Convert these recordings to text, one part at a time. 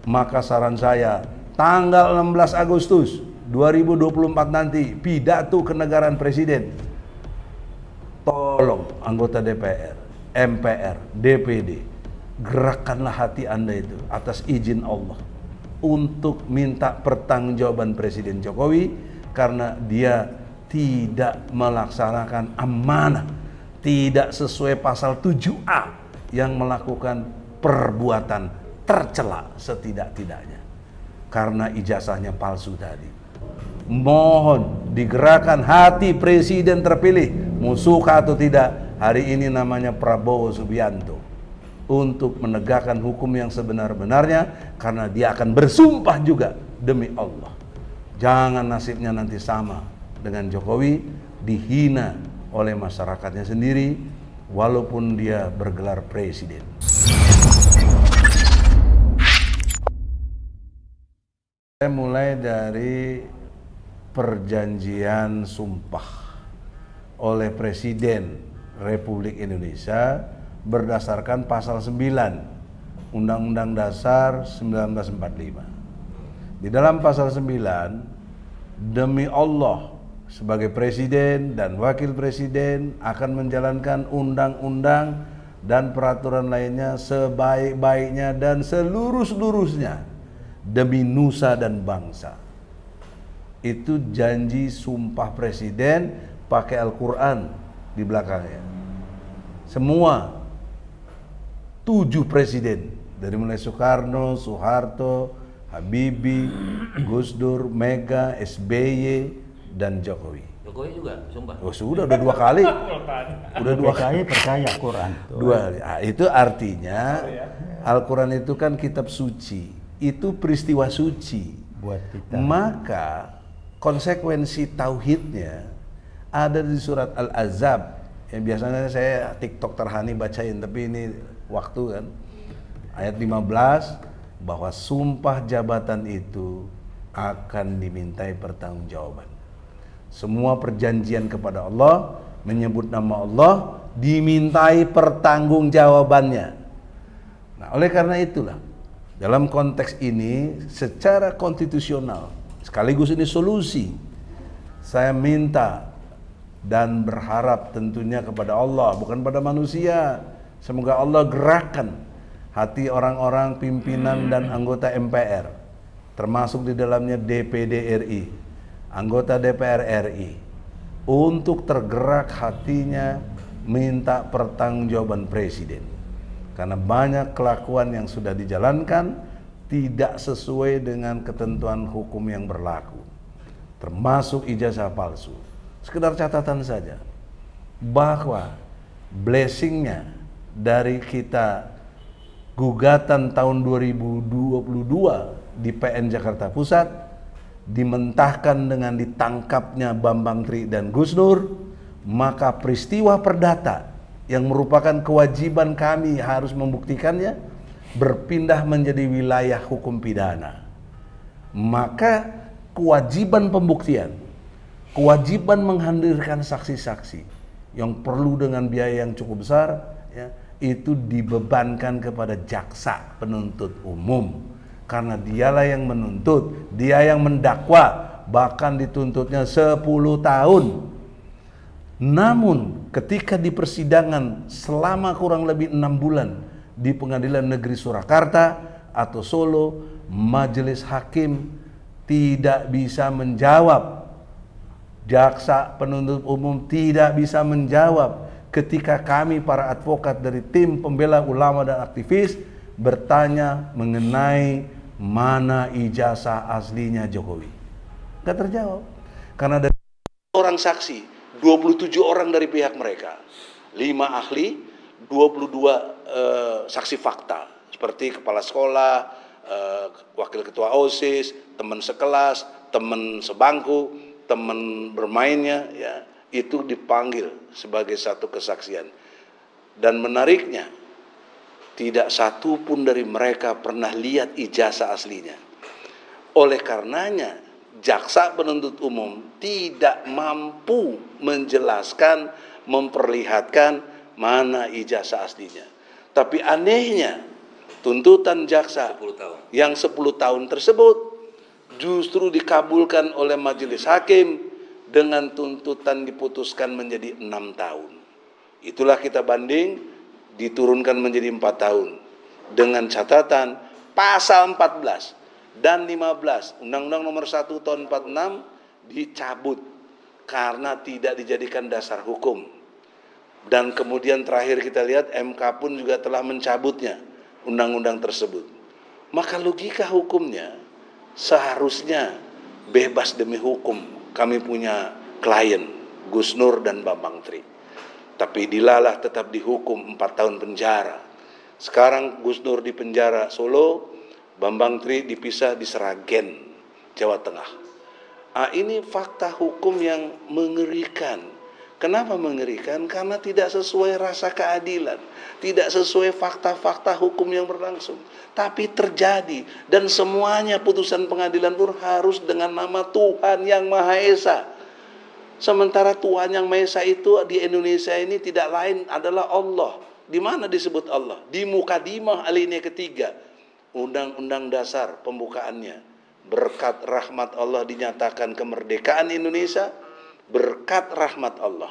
Maka saran saya, tanggal 16 Agustus 2024 nanti pidato kenegaraan presiden. Tolong anggota DPR, MPR, DPD, gerakkanlah hati Anda itu atas izin Allah untuk minta pertanggungjawaban Presiden Jokowi karena dia tidak melaksanakan amanah, tidak sesuai pasal 7A yang melakukan perbuatan tercela setidak-tidaknya karena ijazahnya palsu tadi. Mohon digerakkan hati presiden terpilih, mau suka atau tidak, hari ini namanya Prabowo Subianto, untuk menegakkan hukum yang sebenar-benarnya karena dia akan bersumpah juga demi Allah. Jangan nasibnya nanti sama dengan Jokowi, dihina oleh masyarakatnya sendiri walaupun dia bergelar presiden. Saya mulai dari perjanjian sumpah oleh Presiden Republik Indonesia berdasarkan pasal 9 Undang-Undang Dasar 1945. Di dalam pasal 9, demi Allah sebagai presiden dan wakil presiden akan menjalankan undang-undang dan peraturan lainnya sebaik-baiknya dan seluruh-seluruhnya demi nusa dan bangsa. Itu janji sumpah presiden pakai Al-Quran di belakangnya. Semua 7 presiden dari mulai Soekarno, Soeharto, Habibie, Gus Dur, Mega, SBY dan Jokowi. Jokowi juga sumpah. Oh sudah, udah 2 kali. Udah 2 kali percaya Quran. 2 kali. Nah, itu artinya Al-Quran itu kan kitab suci. Itu peristiwa suci buat kita. Maka konsekuensi tauhidnya ada di surat Al-Ahzab yang biasanya saya TikTok terhani bacain, tapi ini waktu kan, ayat 15, bahwa sumpah jabatan itu akan dimintai pertanggungjawaban. Semua perjanjian kepada Allah menyebut nama Allah dimintai pertanggungjawabannya. Nah, oleh karena itulah dalam konteks ini secara konstitusional sekaligus ini solusi, saya minta dan berharap tentunya kepada Allah, bukan pada manusia. Semoga Allah gerakkan hati orang-orang pimpinan dan anggota MPR, termasuk di dalamnya DPD RI, anggota DPR RI, untuk tergerak hatinya minta pertanggungjawaban presiden. Karena banyak kelakuan yang sudah dijalankan tidak sesuai dengan ketentuan hukum yang berlaku, termasuk ijazah palsu. Sekedar catatan saja bahwa blessingnya dari kita gugatan tahun 2022 di PN Jakarta Pusat dimentahkan dengan ditangkapnya Bambang Tri dan Gus Dur, maka peristiwa perdata yang merupakan kewajiban kami harus membuktikannya berpindah menjadi wilayah hukum pidana. Maka kewajiban pembuktian, kewajiban menghadirkan saksi-saksi yang perlu dengan biaya yang cukup besar, ya, itu dibebankan kepada jaksa penuntut umum. Karena dialah yang menuntut, dia yang mendakwa, bahkan dituntutnya 10 tahun. Namun ketika di persidangan selama kurang lebih 6 bulan di Pengadilan Negeri Surakarta atau Solo, majelis hakim tidak bisa menjawab, jaksa penuntut umum tidak bisa menjawab ketika kami para advokat dari tim pembela ulama dan aktivis bertanya mengenai mana ijazah aslinya Jokowi. Gak terjawab karena dari orang saksi 27 orang dari pihak mereka, 5 ahli, 22 saksi fakta seperti kepala sekolah, wakil ketua OSIS, teman sekelas, teman sebangku, teman bermainnya, ya, itu dipanggil sebagai satu kesaksian. Dan menariknya, tidak satu pun dari mereka pernah lihat ijazah aslinya. Oleh karenanya, jaksa penuntut umum tidak mampu menjelaskan, memperlihatkan mana ijazah aslinya. Tapi anehnya, tuntutan jaksa 10 tahun. yang 10 tahun tersebut justru dikabulkan oleh majelis hakim dengan tuntutan diputuskan menjadi 6 tahun. Itulah kita banding, diturunkan menjadi 4 tahun. Dengan catatan pasal 14 dan 15 Undang-Undang nomor 1 tahun 46 dicabut karena tidak dijadikan dasar hukum. Dan kemudian terakhir kita lihat MK pun juga telah mencabutnya undang-undang tersebut. Maka logika hukumnya seharusnya bebas demi hukum. Kami punya klien Gus Nur dan Bambang Tri, tapi dilalah tetap dihukum 4 tahun penjara. Sekarang Gus Nur di penjara Solo, Bambang Tri dipisah di Seragen, Jawa Tengah. Ini fakta hukum yang mengerikan. Kenapa mengerikan? Karena tidak sesuai rasa keadilan, tidak sesuai fakta-fakta hukum yang berlangsung. Tapi terjadi, dan semuanya putusan pengadilan pun harus dengan nama Tuhan yang Maha Esa. Sementara Tuhan yang Maha Esa itu di Indonesia ini tidak lain adalah Allah. Di mana disebut Allah? Di Mukadimah alinea ketiga Undang-Undang Dasar pembukaannya. Berkat rahmat Allah dinyatakan kemerdekaan Indonesia. Berkat rahmat Allah.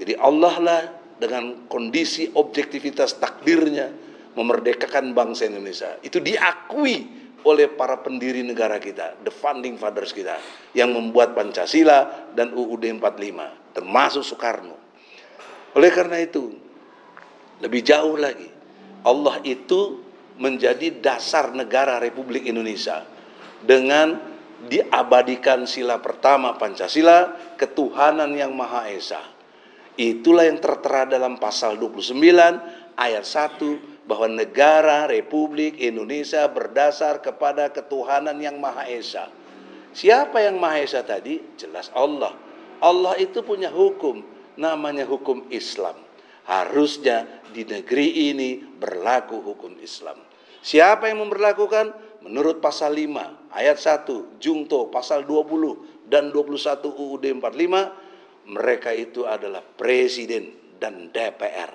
Jadi Allah lah dengan kondisi objektivitas takdirnya memerdekakan bangsa Indonesia. Itu diakui oleh para pendiri negara kita, the founding fathers kita, yang membuat Pancasila dan UUD 45, termasuk Soekarno. Oleh karena itu, lebih jauh lagi, Allah itu menjadi dasar negara Republik Indonesia dengan diabadikan sila pertama Pancasila, ketuhanan yang Maha Esa. Itulah yang tertera dalam pasal 29 ayat 1 bahwa negara Republik Indonesia berdasar kepada ketuhanan yang Maha Esa. Siapa yang Maha Esa tadi? Jelas Allah. Allah itu punya hukum, namanya hukum Islam. Harusnya di negeri ini berlaku hukum Islam. Siapa yang memberlakukan? Menurut pasal 5 ayat 1 Jungto pasal 20 dan 21 UUD 45, mereka itu adalah presiden dan DPR.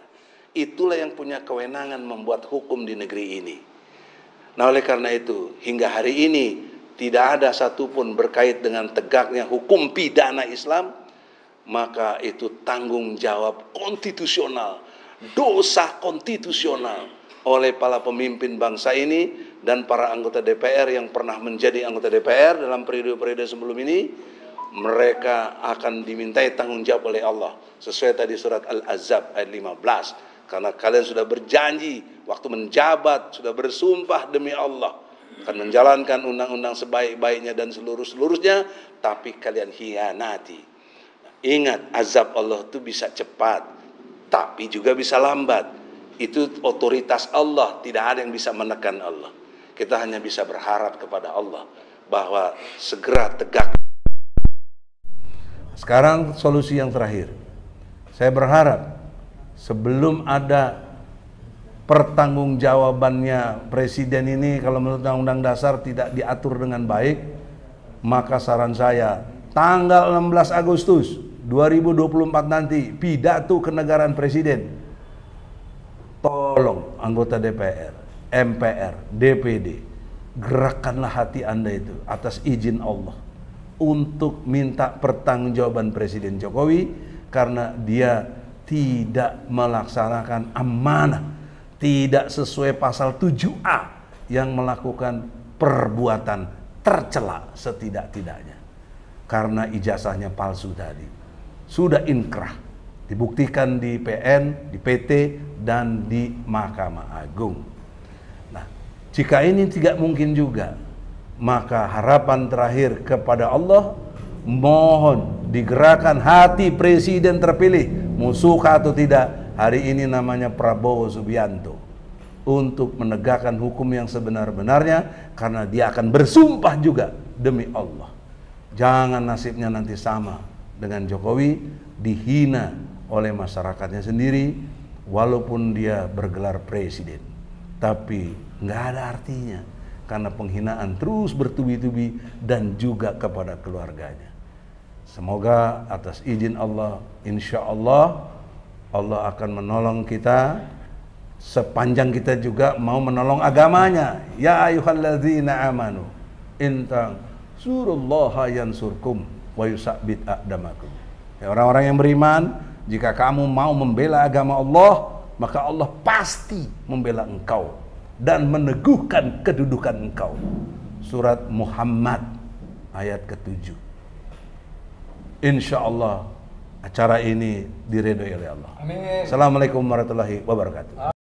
Itulah yang punya kewenangan membuat hukum di negeri ini. Nah, oleh karena itu hingga hari ini tidak ada satupun berkait dengan tegaknya hukum pidana Islam, maka itu tanggung jawab konstitusional, dosa konstitusional oleh para pemimpin bangsa ini dan para anggota DPR yang pernah menjadi anggota DPR dalam periode-periode sebelum ini. Mereka akan dimintai tanggung jawab oleh Allah sesuai tadi surat Al-Ahzab ayat 15. Karena kalian sudah berjanji waktu menjabat, sudah bersumpah demi Allah akan menjalankan undang-undang sebaik-baiknya dan seluruh-seluruhnya, tapi kalian hianati. Ingat, azab Allah itu bisa cepat, tapi juga bisa lambat. Itu otoritas Allah, tidak ada yang bisa menekan Allah. Kita hanya bisa berharap kepada Allah bahwa segera tegak. Sekarang solusi yang terakhir. Saya berharap sebelum ada pertanggungjawabannya presiden ini, kalau menurut Undang-Undang Dasar tidak diatur dengan baik, maka saran saya tanggal 16 Agustus 2024 nanti pidato kenegaraan presiden. Tolong anggota DPR, MPR, DPD, gerakkanlah hati Anda itu atas izin Allah untuk minta pertanggungjawaban Presiden Jokowi karena dia tidak melaksanakan amanah, tidak sesuai pasal 7A yang melakukan perbuatan tercela setidak-tidaknya karena ijazahnya palsu tadi. Sudah inkrah, dibuktikan di PN, di PT, dan di Mahkamah Agung. Nah, jika ini tidak mungkin juga, maka harapan terakhir kepada Allah, mohon digerakkan hati presiden terpilih, mau suka atau tidak, hari ini namanya Prabowo Subianto, untuk menegakkan hukum yang sebenar-benarnya, karena dia akan bersumpah juga demi Allah. Jangan nasibnya nanti sama dengan Jokowi, dihina oleh masyarakatnya sendiri, walaupun dia bergelar presiden, tapi nggak ada artinya karena penghinaan terus bertubi-tubi dan juga kepada keluarganya. Semoga atas izin Allah, insya Allah, Allah akan menolong kita sepanjang kita juga mau menolong agamanya. Ya ayyuhalladzina amanu intang surullaha yansurkum wa yusabbit aqdamakum. Ya orang-orang yang beriman, jika kamu mau membela agama Allah, maka Allah pasti membela engkau dan meneguhkan kedudukan engkau. Surat Muhammad ayat ke-7. Insya Allah acara ini diridhoi oleh Allah. Amin. Assalamualaikum warahmatullahi wabarakatuh.